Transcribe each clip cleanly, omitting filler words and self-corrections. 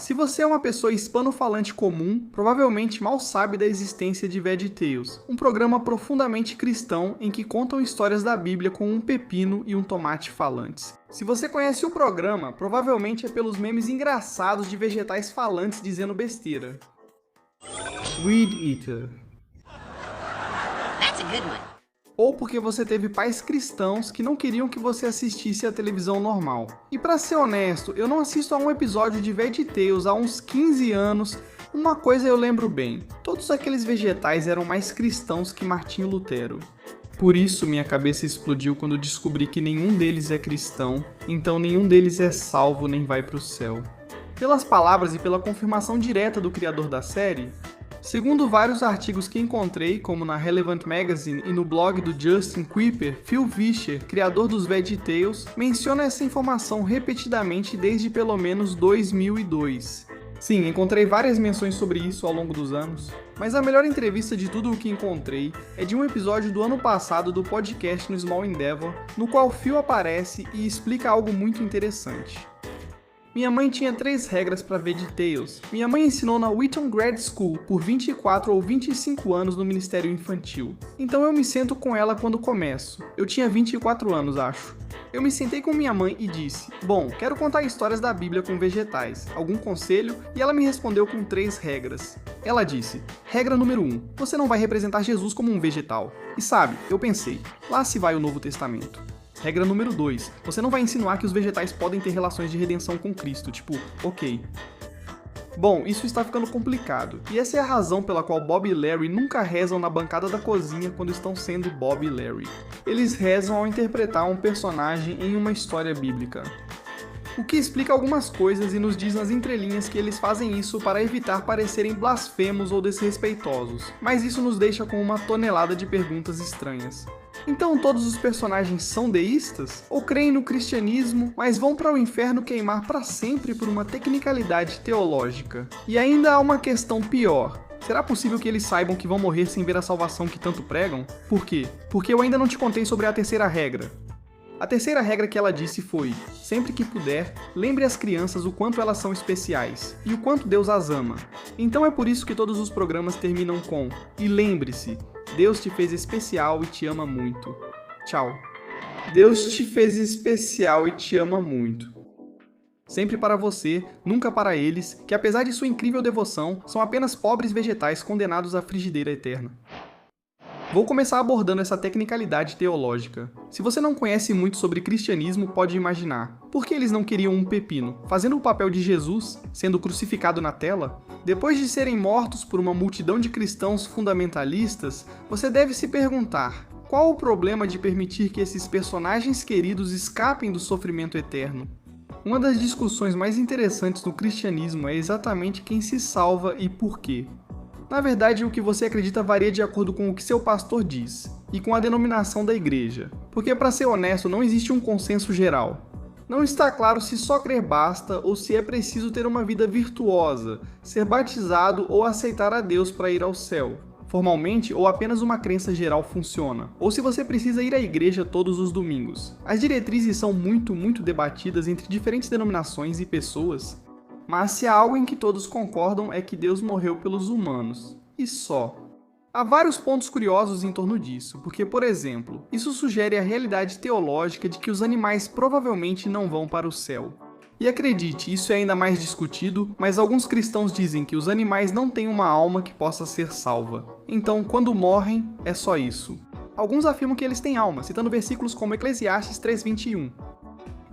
Se você é uma pessoa hispano-falante comum, provavelmente mal sabe da existência de VeggieTales, um programa profundamente cristão em que contam histórias da Bíblia com um pepino e um tomate falantes. Se você conhece o programa, provavelmente é pelos memes engraçados de vegetais falantes dizendo besteira. Weed Eater. That's a good one. Ou porque você teve pais cristãos que não queriam que você assistisse a televisão normal. E pra ser honesto, eu não assisto a um episódio de VeggieTales há uns 15 anos. Uma coisa eu lembro bem, todos aqueles vegetais eram mais cristãos que Martinho Lutero. Por isso minha cabeça explodiu quando descobri que nenhum deles é cristão, então nenhum deles é salvo nem vai pro céu. Pelas palavras e pela confirmação direta do criador da série, segundo vários artigos que encontrei, como na Relevant Magazine e no blog do Justin Kuiper, Phil Vischer, criador dos VeggieTales, menciona essa informação repetidamente desde pelo menos 2002. Sim, encontrei várias menções sobre isso ao longo dos anos, mas a melhor entrevista de tudo o que encontrei é de um episódio do ano passado do podcast no Small Endeavor, no qual Phil aparece e explica algo muito interessante. Minha mãe tinha 3 regras para VeggieTales. Minha mãe ensinou na Wheaton Grad School por 24 ou 25 anos no Ministério Infantil. Então eu me sento com ela quando começo. Eu tinha 24 anos, acho. Eu me sentei com minha mãe e disse: bom, quero contar histórias da Bíblia com vegetais. Algum conselho? E ela me respondeu com 3 regras. Ela disse: regra número 1. Você não vai representar Jesus como um vegetal. E sabe, eu pensei, lá se vai o Novo Testamento. Regra número 2. Você não vai insinuar que os vegetais podem ter relações de redenção com Cristo, tipo, ok. Bom, isso está ficando complicado, e essa é a razão pela qual Bob e Larry nunca rezam na bancada da cozinha quando estão sendo Bob e Larry. Eles rezam ao interpretar um personagem em uma história bíblica. O que explica algumas coisas e nos diz nas entrelinhas que eles fazem isso para evitar parecerem blasfemos ou desrespeitosos, mas isso nos deixa com uma tonelada de perguntas estranhas. Então todos os personagens são deístas? Ou creem no cristianismo, mas vão para o inferno queimar para sempre por uma tecnicalidade teológica? E ainda há uma questão pior. Será possível que eles saibam que vão morrer sem ver a salvação que tanto pregam? Por quê? Porque eu ainda não te contei sobre a terceira regra. A terceira regra que ela disse foi: sempre que puder, lembre as crianças o quanto elas são especiais e o quanto Deus as ama. Então é por isso que todos os programas terminam com: e lembre-se, Deus te fez especial e te ama muito. Tchau. Deus te fez especial e te ama muito. Sempre para você, nunca para eles, que apesar de sua incrível devoção, são apenas pobres vegetais condenados à frigideira eterna. Vou começar abordando essa tecnicalidade teológica. Se você não conhece muito sobre cristianismo, pode imaginar: por que eles não queriam um pepino? Fazendo o papel de Jesus, sendo crucificado na tela? Depois de serem mortos por uma multidão de cristãos fundamentalistas, você deve se perguntar: qual o problema de permitir que esses personagens queridos escapem do sofrimento eterno? Uma das discussões mais interessantes do cristianismo é exatamente quem se salva e por quê. Na verdade, o que você acredita varia de acordo com o que seu pastor diz, e com a denominação da igreja, porque, para ser honesto, não existe um consenso geral. Não está claro se só crer basta ou se é preciso ter uma vida virtuosa, ser batizado ou aceitar a Deus para ir ao céu. Formalmente, ou apenas uma crença geral funciona, ou se você precisa ir à igreja todos os domingos. As diretrizes são muito debatidas entre diferentes denominações e pessoas, mas se há algo em que todos concordam é que Deus morreu pelos humanos. E só. Há vários pontos curiosos em torno disso, porque, por exemplo, isso sugere a realidade teológica de que os animais provavelmente não vão para o céu. E acredite, isso é ainda mais discutido, mas alguns cristãos dizem que os animais não têm uma alma que possa ser salva. Então, quando morrem, é só isso. Alguns afirmam que eles têm alma, citando versículos como Eclesiastes 3:21.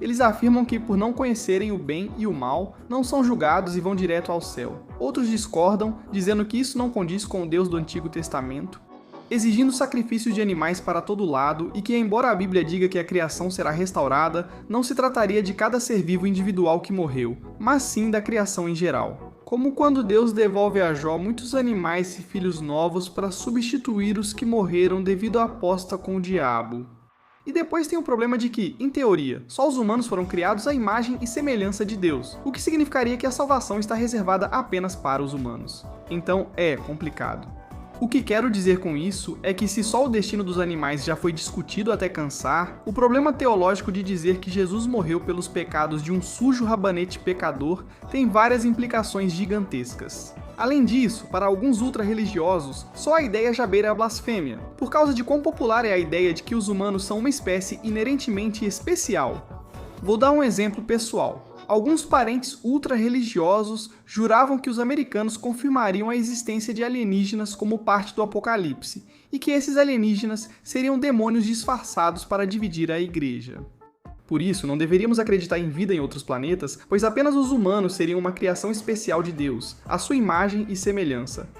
Eles afirmam que, por não conhecerem o bem e o mal, não são julgados e vão direto ao céu. Outros discordam, dizendo que isso não condiz com o Deus do Antigo Testamento, exigindo sacrifícios de animais para todo lado e que, embora a Bíblia diga que a criação será restaurada, não se trataria de cada ser vivo individual que morreu, mas sim da criação em geral. Como quando Deus devolve a Jó muitos animais e filhos novos para substituir os que morreram devido à aposta com o diabo. E depois tem o problema de que, em teoria, só os humanos foram criados à imagem e semelhança de Deus, o que significaria que a salvação está reservada apenas para os humanos. Então é complicado. O que quero dizer com isso é que se só o destino dos animais já foi discutido até cansar, o problema teológico de dizer que Jesus morreu pelos pecados de um sujo rabanete pecador tem várias implicações gigantescas. Além disso, para alguns ultra-religiosos, só a ideia já beira a blasfêmia, por causa de quão popular é a ideia de que os humanos são uma espécie inerentemente especial. Vou dar um exemplo pessoal. Alguns parentes ultra-religiosos juravam que os americanos confirmariam a existência de alienígenas como parte do apocalipse, e que esses alienígenas seriam demônios disfarçados para dividir a igreja. Por isso, não deveríamos acreditar em vida em outros planetas, pois apenas os humanos seriam uma criação especial de Deus, à sua imagem e semelhança.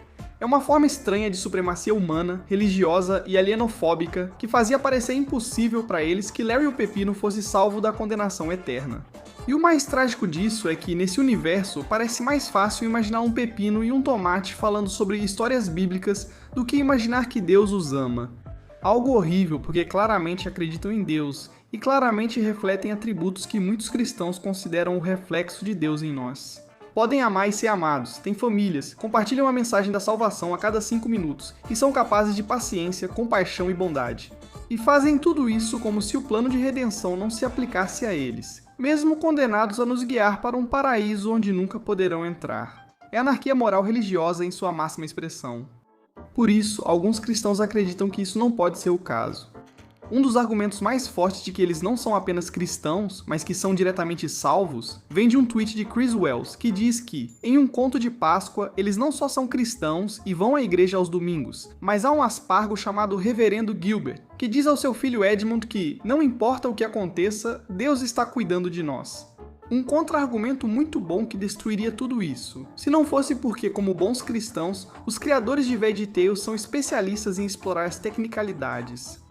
É uma forma estranha de supremacia humana, religiosa e alienofóbica que fazia parecer impossível para eles que Larry o Pepino fosse salvo da condenação eterna. E o mais trágico disso é que, nesse universo, parece mais fácil imaginar um pepino e um tomate falando sobre histórias bíblicas do que imaginar que Deus os ama. Algo horrível, porque claramente acreditam em Deus e claramente refletem atributos que muitos cristãos consideram o reflexo de Deus em nós. Podem amar e ser amados, têm famílias, compartilham a mensagem da salvação a cada 5 minutos e são capazes de paciência, compaixão e bondade. E fazem tudo isso como se o plano de redenção não se aplicasse a eles, mesmo condenados a nos guiar para um paraíso onde nunca poderão entrar. É anarquia moral religiosa em sua máxima expressão. Por isso, alguns cristãos acreditam que isso não pode ser o caso. Um dos argumentos mais fortes de que eles não são apenas cristãos, mas que são diretamente salvos, vem de um tweet de Chris Wells, que diz que, em um conto de Páscoa, eles não só são cristãos e vão à igreja aos domingos, mas há um aspargo chamado Reverendo Gilbert, que diz ao seu filho Edmund que, não importa o que aconteça, Deus está cuidando de nós. Um contra-argumento muito bom que destruiria tudo isso, se não fosse porque, como bons cristãos, os criadores de VeggieTales são especialistas em explorar as tecnicalidades.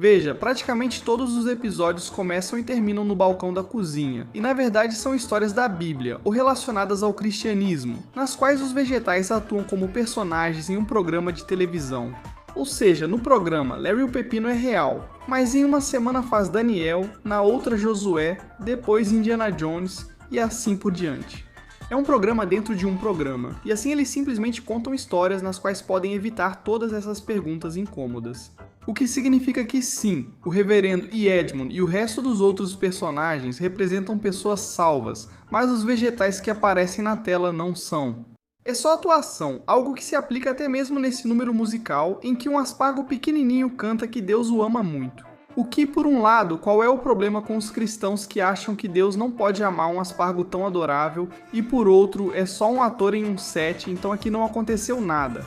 Veja, praticamente todos os episódios começam e terminam no balcão da cozinha, e na verdade são histórias da Bíblia ou relacionadas ao cristianismo, nas quais os vegetais atuam como personagens em um programa de televisão. Ou seja, no programa, Larry o Pepino é real, mas em uma semana faz Daniel, na outra Josué, depois Indiana Jones e assim por diante. É um programa dentro de um programa, e assim eles simplesmente contam histórias nas quais podem evitar todas essas perguntas incômodas. O que significa que sim, o Reverendo e Edmund e o resto dos outros personagens representam pessoas salvas, mas os vegetais que aparecem na tela não são. É só atuação, algo que se aplica até mesmo nesse número musical em que um aspargo pequenininho canta que Deus o ama muito. O que, por um lado, qual é o problema com os cristãos que acham que Deus não pode amar um aspargo tão adorável e, por outro, é só um ator em um set, então aqui não aconteceu nada.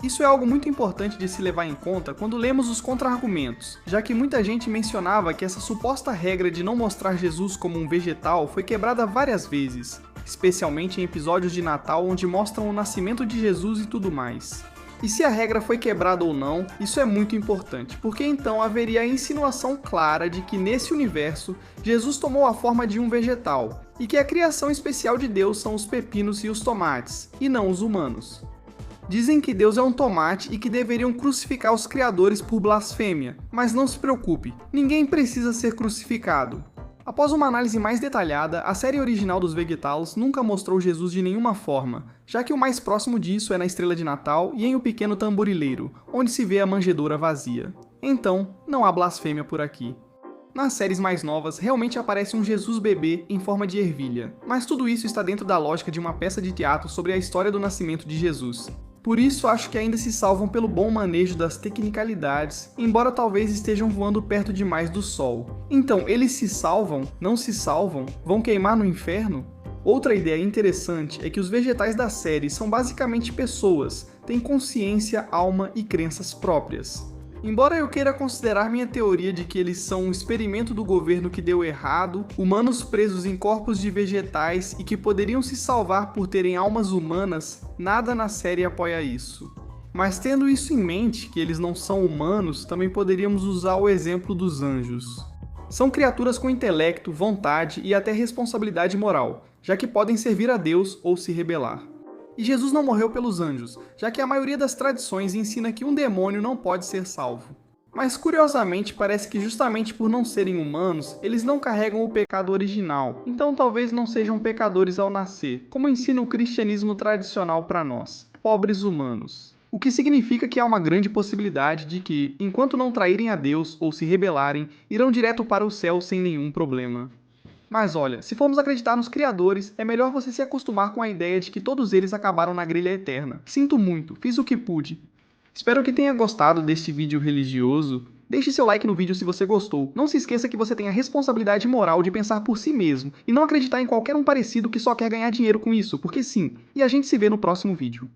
Isso é algo muito importante de se levar em conta quando lemos os contra-argumentos, já que muita gente mencionava que essa suposta regra de não mostrar Jesus como um vegetal foi quebrada várias vezes, especialmente em episódios de Natal onde mostram o nascimento de Jesus e tudo mais. E se a regra foi quebrada ou não, isso é muito importante, porque então haveria a insinuação clara de que nesse universo, Jesus tomou a forma de um vegetal, e que a criação especial de Deus são os pepinos e os tomates, e não os humanos. Dizem que Deus é um tomate e que deveriam crucificar os criadores por blasfêmia, mas não se preocupe, ninguém precisa ser crucificado. Após uma análise mais detalhada, a série original dos VeggieTales nunca mostrou Jesus de nenhuma forma, já que o mais próximo disso é na Estrela de Natal e em O Pequeno Tamborileiro, onde se vê a manjedoura vazia. Então, não há blasfêmia por aqui. Nas séries mais novas, realmente aparece um Jesus bebê em forma de ervilha, mas tudo isso está dentro da lógica de uma peça de teatro sobre a história do nascimento de Jesus. Por isso acho que ainda se salvam pelo bom manejo das tecnicalidades, embora talvez estejam voando perto demais do Sol. Então, eles se salvam? Não se salvam? Vão queimar no inferno? Outra ideia interessante é que os vegetais da série são basicamente pessoas, têm consciência, alma e crenças próprias. Embora eu queira considerar minha teoria de que eles são um experimento do governo que deu errado, humanos presos em corpos de vegetais e que poderiam se salvar por terem almas humanas, nada na série apoia isso. Mas tendo isso em mente, que eles não são humanos, também poderíamos usar o exemplo dos anjos. São criaturas com intelecto, vontade e até responsabilidade moral, já que podem servir a Deus ou se rebelar. E Jesus não morreu pelos anjos, já que a maioria das tradições ensina que um demônio não pode ser salvo. Mas curiosamente parece que justamente por não serem humanos, eles não carregam o pecado original, então talvez não sejam pecadores ao nascer, como ensina o cristianismo tradicional para nós, pobres humanos. O que significa que há uma grande possibilidade de que, enquanto não traírem a Deus ou se rebelarem, irão direto para o céu sem nenhum problema. Mas olha, se formos acreditar nos criadores, é melhor você se acostumar com a ideia de que todos eles acabaram na grelha eterna. Sinto muito, fiz o que pude. Espero que tenha gostado deste vídeo religioso. Deixe seu like no vídeo se você gostou. Não se esqueça que você tem a responsabilidade moral de pensar por si mesmo e não acreditar em qualquer um parecido que só quer ganhar dinheiro com isso, porque sim. E a gente se vê no próximo vídeo.